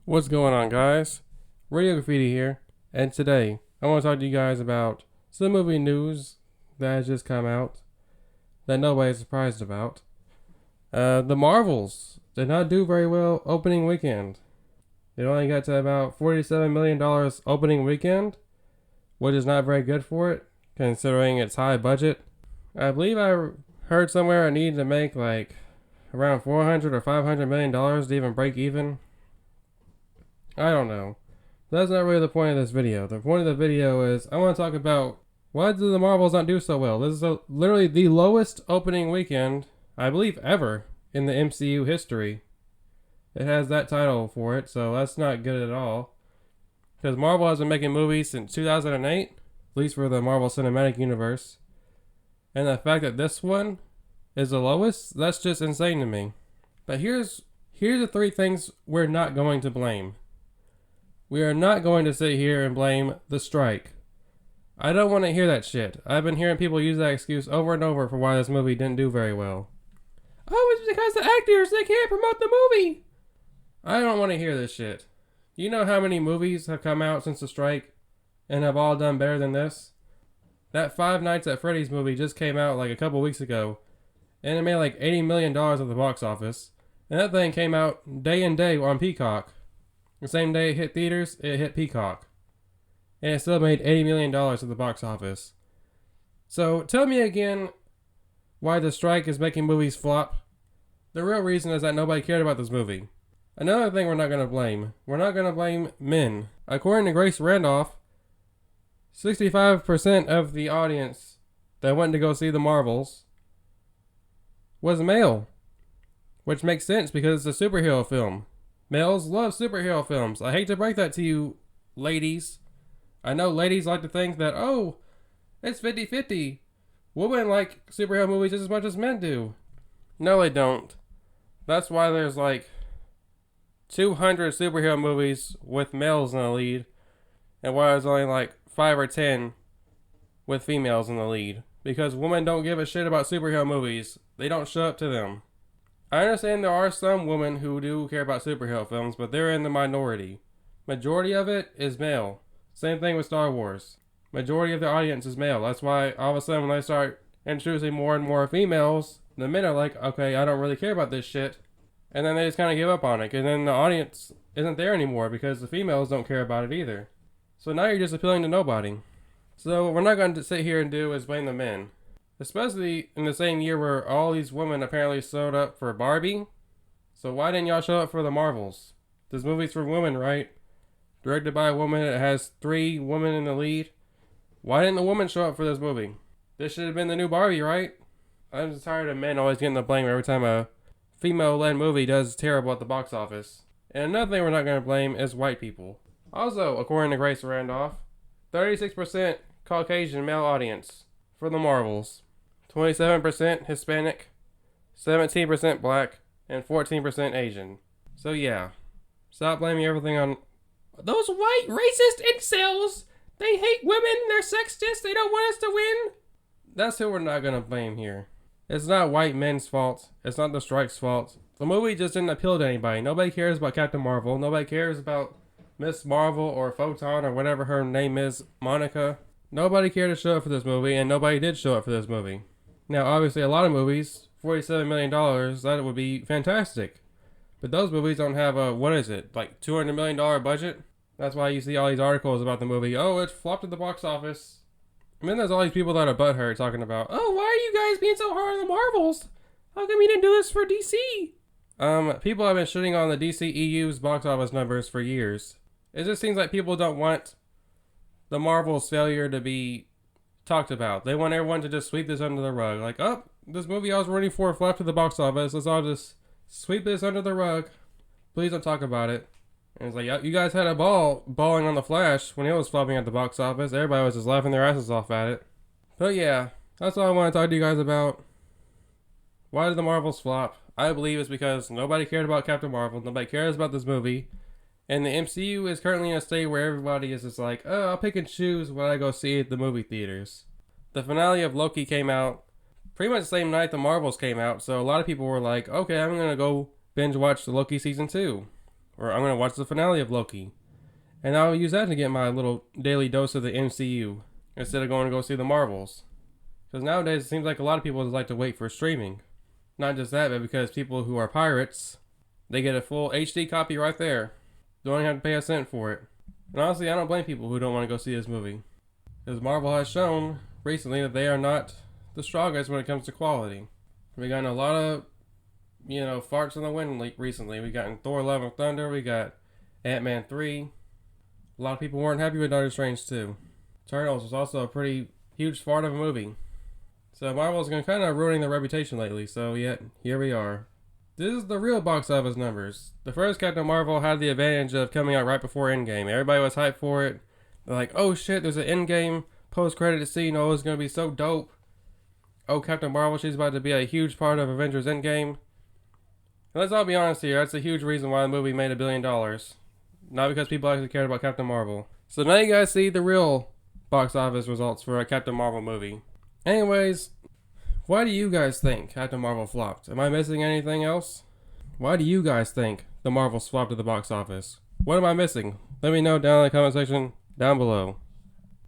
What's going on, guys? Radio Graffiti here, and today I want to talk to you guys about some movie news that has just come out that nobody's surprised about. The Marvels did not do very well opening weekend. They only got to about $47 million opening weekend, which is not very good for it, considering its high budget. I believe I heard somewhere I needed to make like around $400 or $500 million to even break even. I don't know. That's not really the point of this video. The point of the video is I want to talk about why did the Marvels not do so well. This is literally the lowest opening weekend, I believe, ever in the MCU history. It has that title for it, so that's not good at all. Because Marvel has been making movies since 2008, at least for the Marvel Cinematic Universe. And the fact that this one is the lowest, that's just insane to me. But here's the three things we're not going to blame. We are not going to sit here and blame the strike. I don't want to hear that shit. I've been hearing people use that excuse over and over for why this movie didn't do very well. Oh, it's because the actors, they can't promote the movie. I don't want to hear this shit. You know how many movies have come out since the strike and have all done better than this? That Five Nights at Freddy's movie just came out like a couple weeks ago, and it made like $80 million at the box office. And that thing came out day and day on Peacock. The same day it hit theaters, it hit Peacock. And it still made $80 million at the box office. So tell me again why the strike is making movies flop. The real reason is that nobody cared about this movie. Another thing we're not going to blame. We're not going to blame men. According to Grace Randolph, 65% of the audience that went to go see the Marvels was male. Which makes sense because it's a superhero film. Males love superhero films. I hate to break that to you, ladies. I know ladies like to think that, oh, it's 50-50. Women like superhero movies just as much as men do. No, they don't. That's why there's like 200 superhero movies with males in the lead, and why there's only like 5 or 10 with females in the lead. Because women don't give a shit about superhero movies. They don't show up to them. I understand there are some women who do care about superhero films, but they're in the minority. Majority of it is male. Same thing with Star Wars. Majority of the audience is male. That's why all of a sudden when they start introducing more and more females, the men are like, okay, I don't really care about this shit. And then they just kind of give up on it. And then the audience isn't there anymore because the females don't care about it either. So now you're just appealing to nobody. So what we're not going to sit here and do is blame the men. Especially in the same year where all these women apparently showed up for Barbie. So why didn't y'all show up for the Marvels? This movie's for women, right? Directed by a woman. It has 3 women in the lead. Why didn't the woman show up for this movie? This should have been the new Barbie, right? I'm just tired of men always getting the blame every time a female-led movie does terrible at the box office. And another thing we're not going to blame is white people. Also, according to Grace Randolph, 36% Caucasian male audience for the Marvels. 27% Hispanic, 17% Black, and 14% Asian. So yeah, stop blaming everything on those white racist incels. They hate women, they're sexist, they don't want us to win. That's who we're not gonna blame here. It's not white men's fault. It's not the strike's fault. The movie just didn't appeal to anybody. Nobody cares about Captain Marvel. Nobody cares about Miss Marvel or Photon or whatever her name is, Monica. Nobody cared to show up for this movie, and nobody did show up for this movie. Now, obviously, a lot of movies, $47 million, that would be fantastic. But those movies don't have a, like $200 million budget? That's why you see all these articles about the movie. Oh, it flopped at the box office. And then there's all these people that are butthurt talking about, oh, why are you guys being so hard on the Marvels? How come you didn't do this for DC? People have been shitting on the DCEU's box office numbers for years. It just seems like people don't want the Marvel's failure to be talked about. They want everyone to just sweep this under the rug. Like, oh, this movie I was rooting for flopped at the box office. Let's all just sweep this under the rug. Please don't talk about it. And it's like, you guys had a balling on the Flash when it was flopping at the box office. Everybody was just laughing their asses off at it. But yeah, that's all I want to talk to you guys about. Why did the Marvels flop? I believe it's because nobody cared about Captain Marvel. Nobody cares about this movie. And the MCU is currently in a state where everybody is just like, oh, I'll pick and choose what I go see at the movie theaters. The finale of Loki came out pretty much the same night the Marvels came out, so a lot of people were like, okay, I'm going to go binge watch the Loki season 2. Or I'm gonna watch the finale of Loki. And I'll use that to get my little daily dose of the MCU instead of going to go see the Marvels. Because nowadays it seems like a lot of people just like to wait for streaming. Not just that, but because people who are pirates, they get a full HD copy right there. Don't even have to pay a cent for it. And honestly, I don't blame people who don't want to go see this movie. Because Marvel has shown recently that they are not the strongest when it comes to quality. We got a lot of, farts in the wind recently. We got in Thor Love and Thunder, we got Ant-Man 3. A lot of people weren't happy with Doctor Strange 2. Eternals was also a pretty huge fart of a movie. So Marvel's been kind of ruining their reputation lately, so yet, here we are. This is the real box office numbers. The first Captain Marvel had the advantage of coming out right before Endgame. Everybody was hyped for it. They're like, oh shit, there's an Endgame post-credit scene. Oh, it's going to be so dope. Oh, Captain Marvel, she's about to be a huge part of Avengers Endgame. And let's all be honest here, that's a huge reason why the movie made $1 billion. Not because people actually cared about Captain Marvel. So now you guys see the real box office results for a Captain Marvel movie. Anyways, why do you guys think Captain Marvel flopped? Am I missing anything else? Why do you guys think the Marvels flopped at the box office? What am I missing? Let me know down in the comment section down below.